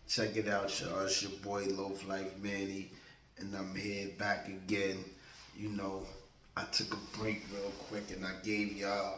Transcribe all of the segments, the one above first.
Check it out, y'all. It's your boy Loaf Lyfe Manny, and I'm here back again. You know, I took a break real quick and I gave y'all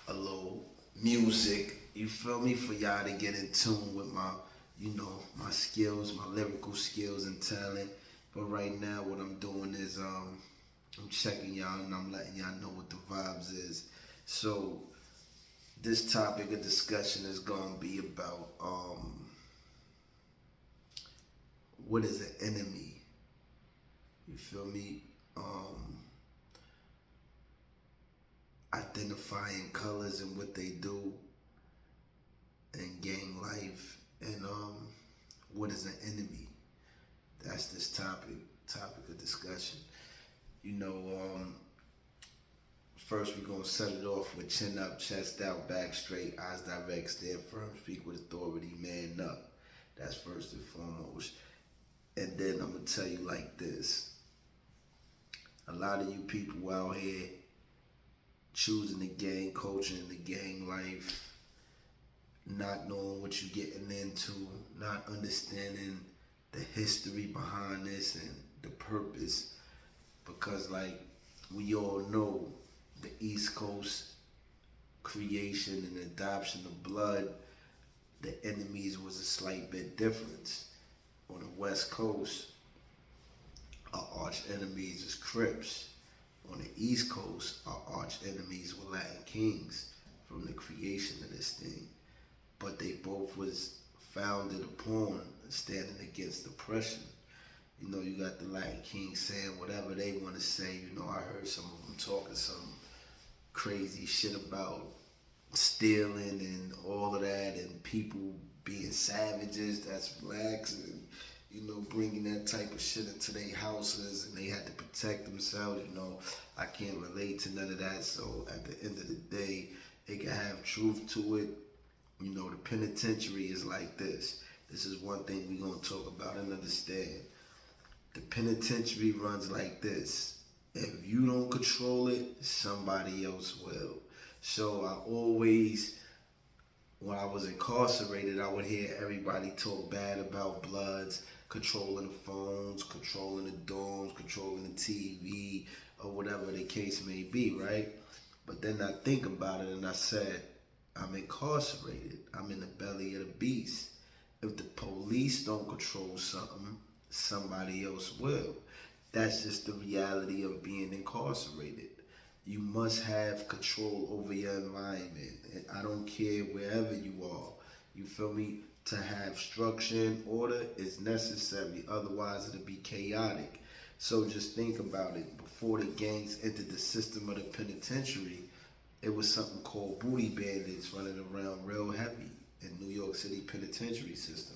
a little music. You feel me? For y'all to get in tune with my skills, my lyrical skills and talent. But right now, what I'm doing is I'm checking y'all and I'm letting y'all know what the vibes is. So this topic of discussion is gonna be about what is an enemy? You feel me? Identifying colors and what they do and gang life and what is an enemy? That's this topic of discussion. You know, first we're gonna set it off with chin up, chest out, back straight, eyes direct, stand firm, speak with authority, man up. That's first and foremost. And then I'm gonna tell you like this. A lot of you people out here choosing the gang culture and the gang life, not knowing what you're getting into, not understanding the history behind this and the purpose. Because like we all know, the East Coast creation and adoption of blood, the enemies was a slight bit different. On the West Coast, our arch enemies is Crips. On the East Coast, our arch enemies were Latin Kings from the creation of this thing. But they both was founded upon standing against oppression. You know, you got the Latin Kings saying whatever they want to say. You know, I heard some of them talking some crazy shit about stealing and all of that and people being savages that's blacks and bringing that type of shit into their houses and they had to protect themselves. I can't relate to none of that. So at the end of the day, it can have truth to it. The penitentiary is like this. This is one thing we're going to talk about and understand. The penitentiary runs like this. If you don't control it, somebody else will. So I always, when I was incarcerated, I would hear everybody talk bad about Bloods, controlling the phones, controlling the dorms, controlling the TV, or whatever the case may be, right? But then I think about it and I said, I'm incarcerated. I'm in the belly of the beast. If the police don't control something, somebody else will. That's just the reality of being incarcerated. You must have control over your environment. And I don't care wherever you are. You feel me? To have structure and order is necessary. Otherwise, it'll be chaotic. So just think about it. Before the gangs entered the system of the penitentiary, it was something called booty bandits running around real heavy in New York City penitentiary system.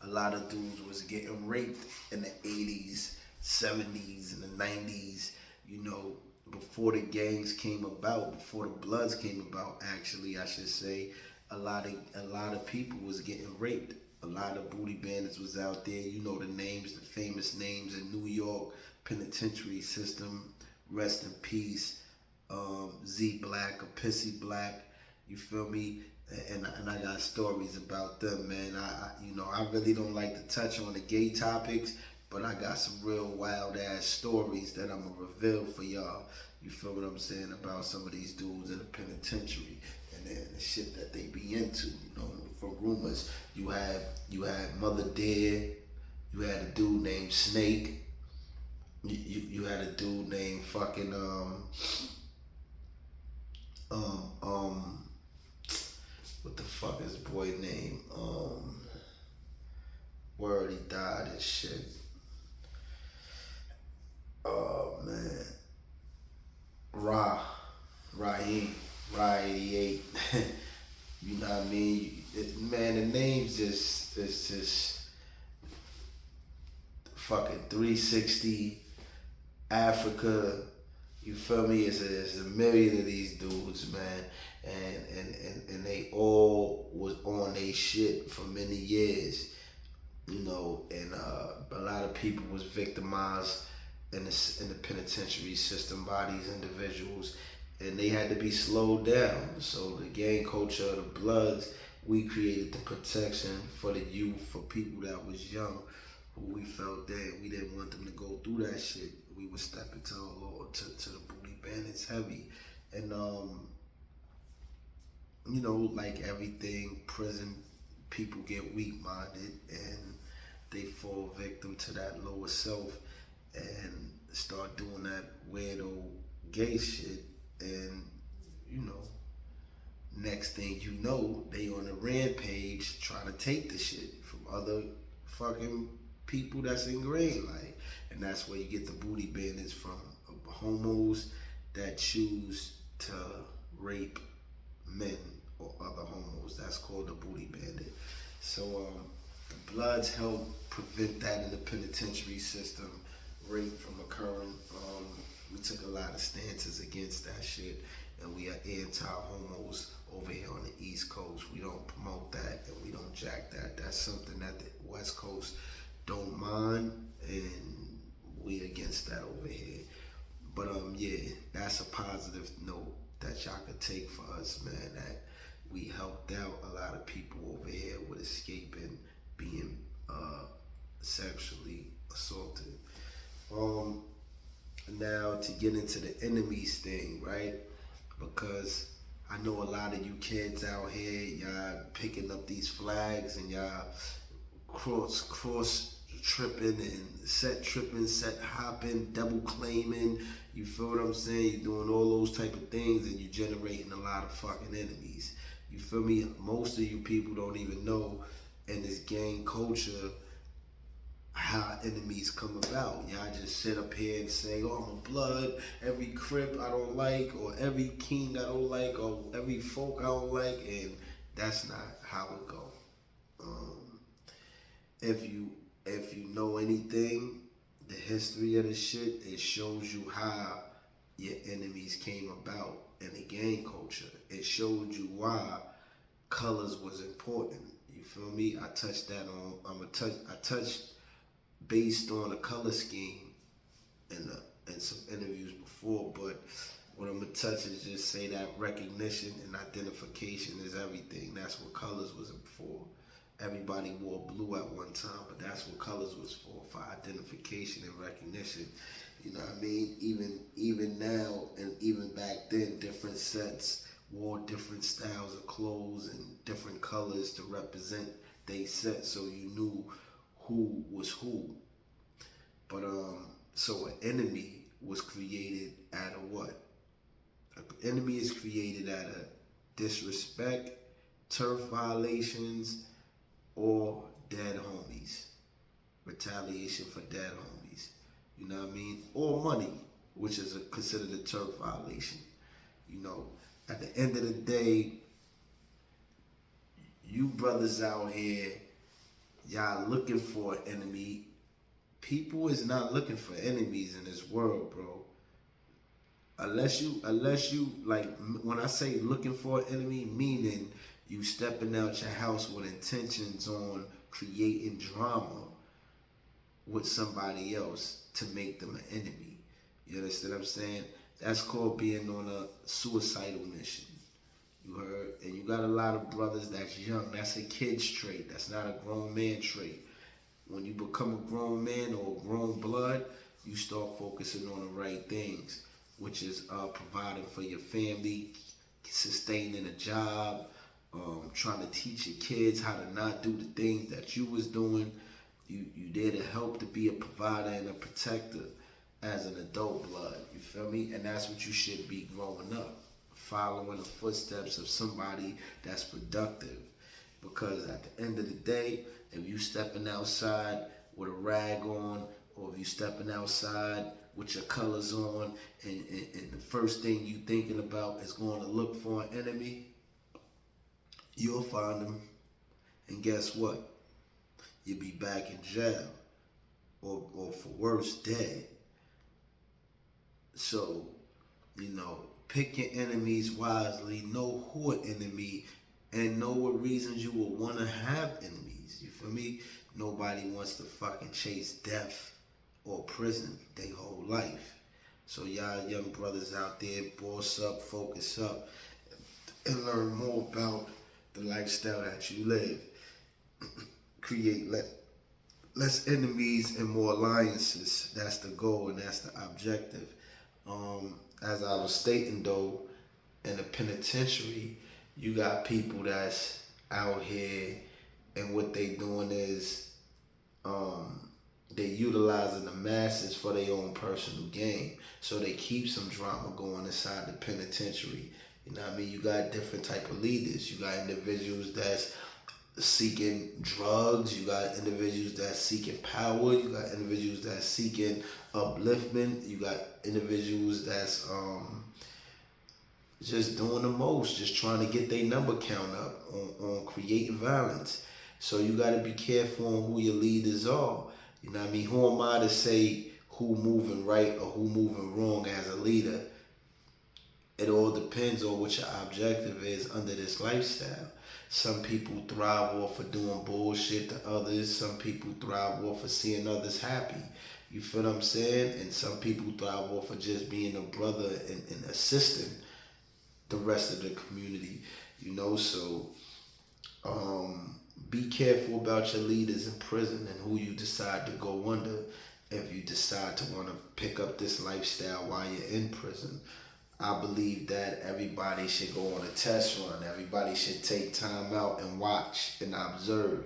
A lot of dudes was getting raped in the 80s, 70s, and the 90s, before the gangs came about, before the Bloods came about, actually, I should say, a lot of people was getting raped. A lot of booty bandits was out there. You know the names, the famous names in New York penitentiary system. Rest in peace, Z Black or Pissy Black. You feel me? And I got stories about them, man. I really don't like to touch on the gay topics, but I got some real wild ass stories that I'm gonna reveal for y'all. You feel what I'm saying about some of these dudes in the penitentiary and the shit that they be into. For rumors, you had Mother Dead, you had a dude named Snake, you had a dude named fucking what the fuck is his boy name? Word, he died and shit. Oh man. Raheem, Ra 88. You know what I mean? Man, the names it's just fucking 360 Africa. You feel me? It's a million of these dudes, man. And they all was on they shit for many years. And a lot of people was victimized in the penitentiary system by these individuals, and they had to be slowed down. So the gang culture of the Bloods We created the protection for the youth, for people that was young, who we felt that we didn't want them to go through that shit. We would step into to the booty bandits heavy, and like everything, prison people get weak-minded and they fall victim to that lower self and start doing that weirdo gay shit, and you know next thing you know, they on a rampage trying to take the shit from other fucking people that's ingrained, like, and that's where you get the booty bandits from, homos that choose to rape men or other homos. That's called the booty bandit. So the Bloods help prevent that in the penitentiary system, rape from occurring. We took a lot of stances against that shit, and we are anti-homos over here on the East Coast. We don't promote that, and we don't jack that. That's something that the West Coast don't mind, and we against that over here. But yeah, that's a positive note that y'all could take for us, man, that we helped out a lot of people over here with escaping being sexually assaulted. Now to get into the enemies thing, right? Because I know a lot of you kids out here, y'all picking up these flags and y'all cross tripping and set tripping, set hopping, double claiming. You feel what I'm saying? You're doing all those type of things and you're generating a lot of fucking enemies. You feel me? Most of you people don't even know in this gang culture how enemies come about. Y'all just sit up here and say, oh, I'm a blood, every Crip I don't like, or every King I don't like, or every folk I don't like, and that's not how it go. If you know anything, the history of the shit, it shows you how your enemies came about in the gang culture. It showed you why colors was important. You feel me? I touched that on. I touched based on a color scheme in some interviews before, but what I'm gonna touch is just say that recognition and identification is everything. That's what colors was for. Everybody wore blue at one time, but that's what colors was for identification and recognition. You know what I mean? Even now and even back then, different sets wore different styles of clothes and different colors to represent they set, so you knew who was who. But so an enemy was created out of what? An enemy is created out of disrespect, turf violations, or dead homies. Retaliation for dead homies. You know what I mean? Or money, which is considered a turf violation. You know, at the end of the day, you brothers out here, y'all looking for an enemy. People is not looking for enemies in this world, bro. Unless you like, when I say looking for an enemy, meaning you stepping out your house with intentions on creating drama with somebody else to make them an enemy. You understand what I'm saying? That's called being on a suicidal mission. You heard? And you got a lot of brothers that's young. That's a kid's trait. That's not a grown man trait. When you become a grown man or a grown blood, you start focusing on the right things, which is providing for your family, sustaining a job, trying to teach your kids how to not do the things that you was doing. You there to help, to be a provider and a protector as an adult blood. You feel me? And that's what you should be growing up, following the footsteps of somebody that's productive. Because at the end of the day, if you stepping outside with a rag on, or if you stepping outside with your colors on, and the first thing you thinking about is going to look for an enemy, you'll find them. And guess what? You'll be back in jail, or for worse, dead. So, pick your enemies wisely, know who an enemy, and know what reasons you will want to have enemies. You feel me? Nobody wants to fucking chase death or prison their whole life. So y'all young brothers out there, boss up, focus up, and learn more about the lifestyle that you live. Create less enemies and more alliances. That's the goal and that's the objective. As I was stating though, in the penitentiary, you got people that's out here, and what they doing is they utilizing the masses for their own personal gain. So they keep some drama going inside the penitentiary. You know what I mean? You got different type of leaders. You got individuals that's seeking drugs. You got individuals that's seeking power. You got individuals that's seeking upliftment. You got individuals that's just doing the most, just trying to get their number count up on creating violence. So you got to be careful on who your leaders are. You know what I mean? Who am I to say who moving right or who moving wrong as a leader? It all depends on what your objective is under this lifestyle. Some people thrive off of doing bullshit to others. Some people thrive off of seeing others happy. You feel what I'm saying? And some people thrive off of just being a brother and assisting the rest of the community. You know, so be careful about your leaders in prison and who you decide to go under if you decide to want to pick up this lifestyle while you're in prison. I believe that everybody should go on a test run. Everybody should take time out and watch and observe.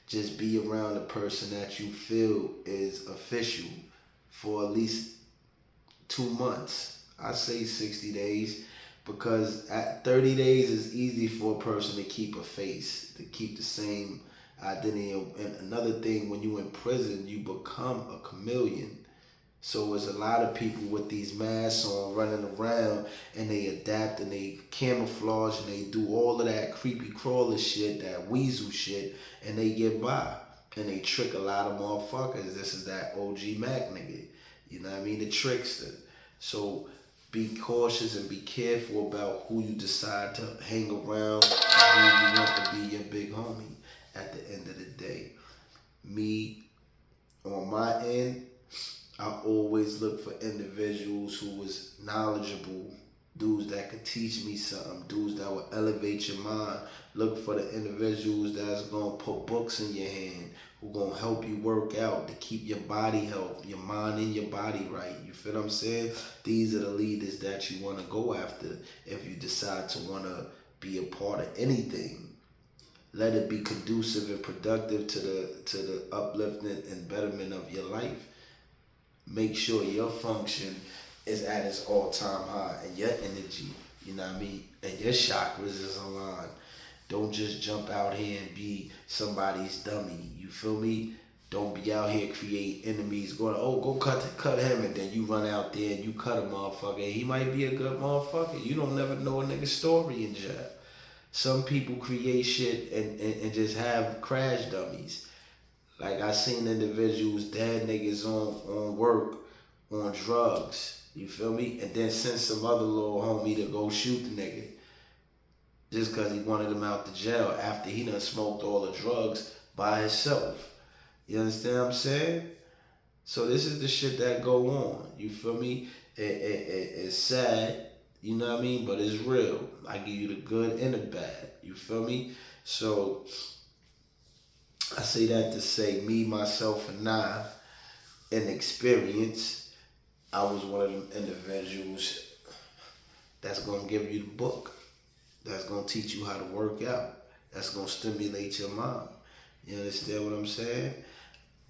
Just be around a person that you feel is official for at least 2 months. I say 60 days because at 30 days it's easy for a person to keep a face, to keep the same identity. And another thing, when you're in prison, you become a chameleon. So there's a lot of people with these masks on running around and they adapt and they camouflage and they do all of that creepy crawler shit, that weasel shit, and they get by. And they trick a lot of motherfuckers. This is that OG Mac nigga. You know what I mean? The trickster. So be cautious and be careful about who you decide to hang around and who you want to be your big homie at the end of the day. Me, on my end, I always look for individuals who was knowledgeable, dudes that could teach me something, dudes that would elevate your mind. Look for the individuals that's going to put books in your hand, who going to help you work out, to keep your body healthy, your mind and your body right. You feel what I'm saying? These are the leaders that you want to go after if you decide to want to be a part of anything. Let it be conducive and productive to the upliftment and betterment of your life. Make sure your function is at its all-time high and your energy, you know what I mean, and your chakras is aligned. Don't just jump out here and be somebody's dummy, you feel me? Don't be out here create enemies going, oh, go cut him, and then you run out there and you cut a motherfucker. He might be a good motherfucker. You don't never know a nigga's story in jail. Some people create shit and just have crash dummies. Like I seen individuals, dead niggas on work, on drugs, you feel me? And then send some other little homie to go shoot the nigga. Just cause he wanted him out the jail after he done smoked all the drugs by himself. You understand what I'm saying? So this is the shit that go on, you feel me? It's sad, you know what I mean? But it's real. I give you the good and the bad, you feel me? So I say that to say me, myself, and I, in experience, I was one of them individuals that's going to give you the book, that's going to teach you how to work out, that's going to stimulate your mind. You understand what I'm saying?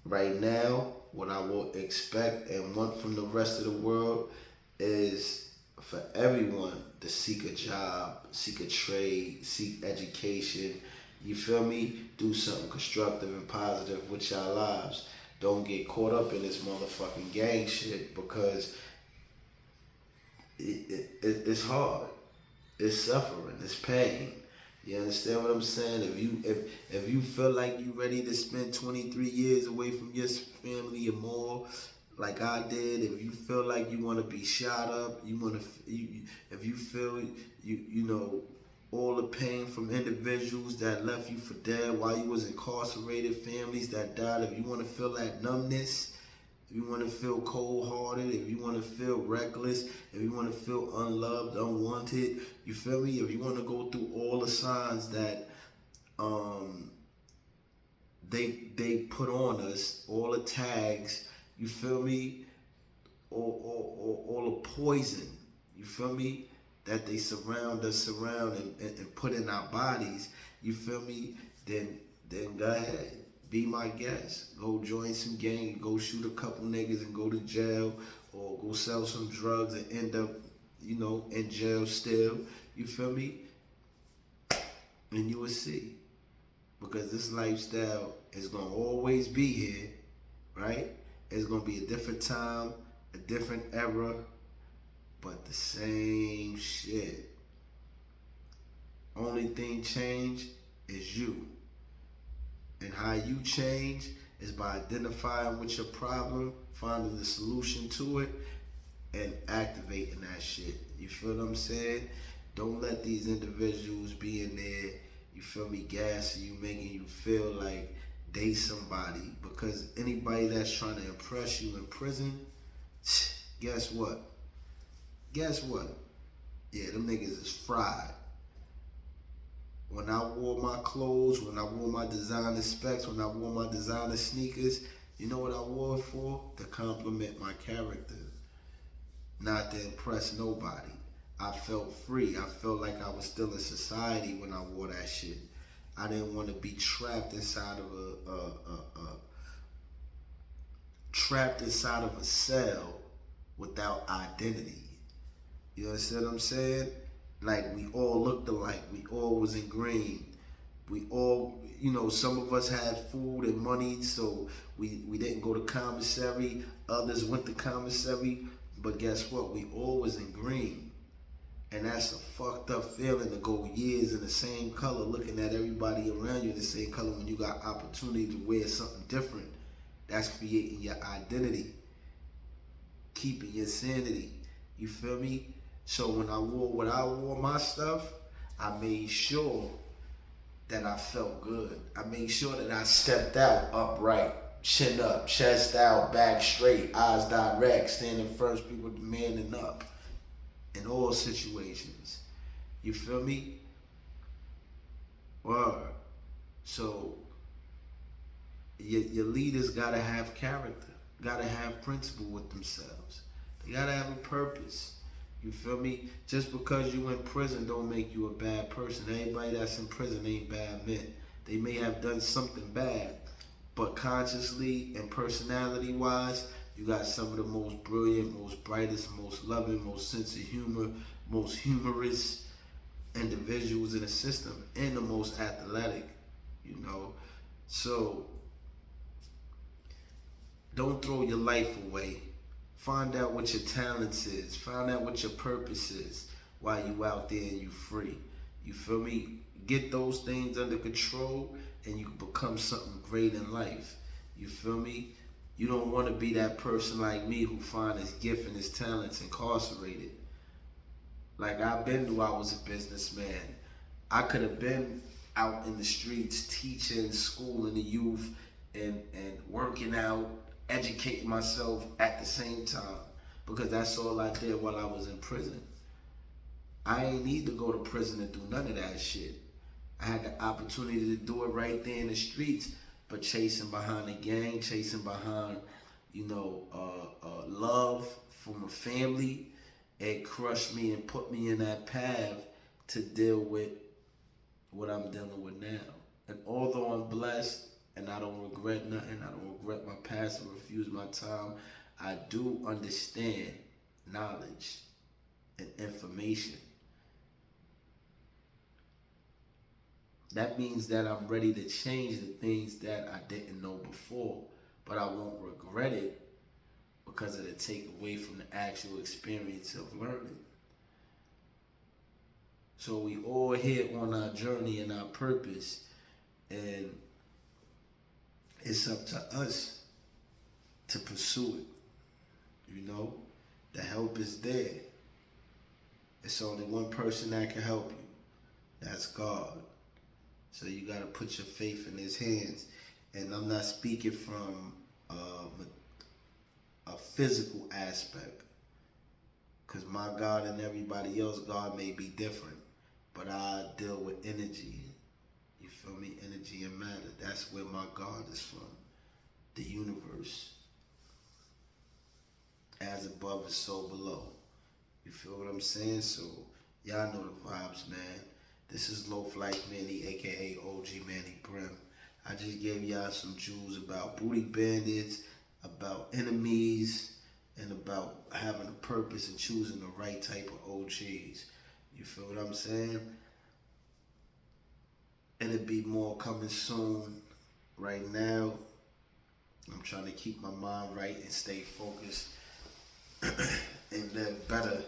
Right now, what I will expect and want from the rest of the world is for everyone to seek a job, seek a trade, seek education. You feel me? Do something constructive and positive with your lives. Don't get caught up in this motherfucking gang shit because it's hard. It's suffering. It's pain. You understand what I'm saying? If you feel like you ready to spend 23 years away from your family or more, like I did, if you feel like you want to be shot up, if you feel you know all the pain from individuals that left you for dead while you was incarcerated, families that died, if you want to feel that numbness, if you want to feel cold-hearted, if you want to feel reckless, if you want to feel unloved, unwanted, you feel me? If you want to go through all the signs that um, they put on us all the tags, you feel me? All the poison, you feel me? That they surround us around and put in our bodies, you feel me? Then go ahead, be my guest. Go join some gang, go shoot a couple niggas and go to jail, or go sell some drugs and end up, in jail still. You feel me? And you will see. Because this lifestyle is gonna always be here, right? It's gonna be a different time, a different era, but the same shit. Only thing change is you. And how you change is by identifying with your problem, finding the solution to it, and activating that shit. You feel what I'm saying? Don't let these individuals be in there, you feel me, gassing you, making you feel like they somebody. Because anybody that's trying to impress you in prison, guess what? Guess what? Yeah, them niggas is fried. When I wore my clothes, when I wore my designer specs, when I wore my designer sneakers, you know what I wore it for? To compliment my character, not to impress nobody. I felt free. I felt like I was still in society when I wore that shit. I didn't want to be trapped inside of a cell without identity. You understand what I'm saying? Like, we all looked alike. We all was in green. We all, some of us had food and money, so we didn't go to commissary. Others went to commissary. But guess what? We all was in green. And that's a fucked up feeling to go years in the same color, looking at everybody around you in the same color when you got opportunity to wear something different. That's creating your identity, keeping your sanity. You feel me? So when I wore my stuff, I made sure that I felt good. I made sure that I stepped out upright, chin up, chest out, back straight, eyes direct, standing first, people demanding up in all situations. You feel me? Word. So your leaders gotta have character, gotta have principle with themselves. They gotta have a purpose. You feel me? Just because you in prison don't make you a bad person. Everybody that's in prison ain't bad men. They may have done something bad, but consciously and personality wise, you got some of the most brilliant, most brightest, most loving, most sense of humor, most humorous individuals in the system, and the most athletic, So don't throw your life away. Find out what your talents is. Find out what your purpose is while you out there and you free. You feel me? Get those things under control and you can become something great in life. You feel me? You don't want to be that person like me who find his gift and his talents incarcerated. Like I knew I was a businessman. I could have been out in the streets teaching, schooling the youth, and working out, educating myself at the same time, because that's all I did while I was in prison. I ain't need to go to prison to do none of that shit. I had the opportunity to do it right there in the streets, but chasing behind a gang, chasing behind, love from a family, it crushed me and put me in that path to deal with what I'm dealing with now. And although I'm blessed and I don't regret nothing, I don't regret my past or refuse my time, I do understand knowledge and information. That means that I'm ready to change the things that I didn't know before, but I won't regret it because it'll take away from the actual experience of learning. So we all here on our journey and our purpose, and it's up to us to pursue it. The help is there. It's only one person that can help you. That's God. So you got to put your faith in his hands. And I'm not speaking from a physical aspect, because my God and everybody else, God may be different. But I deal with energy. You feel me? Energy and matter. That's where my God is from. The universe. As above is so below. You feel what I'm saying? So, y'all know the vibes, man. This is Loaf Lyfe Manny, aka OG Manny Brim. I just gave y'all some jewels about booty bandits, about enemies, and about having a purpose and choosing the right type of OGs. You feel what I'm saying? It'll be more coming soon. Right now, I'm trying to keep my mind right and stay focused. And then better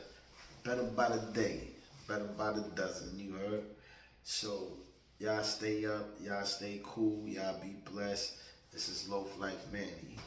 by the day, better by the dozen, you heard? So, y'all stay up, y'all stay cool, y'all be blessed. This is Loaf Lyfe Manny.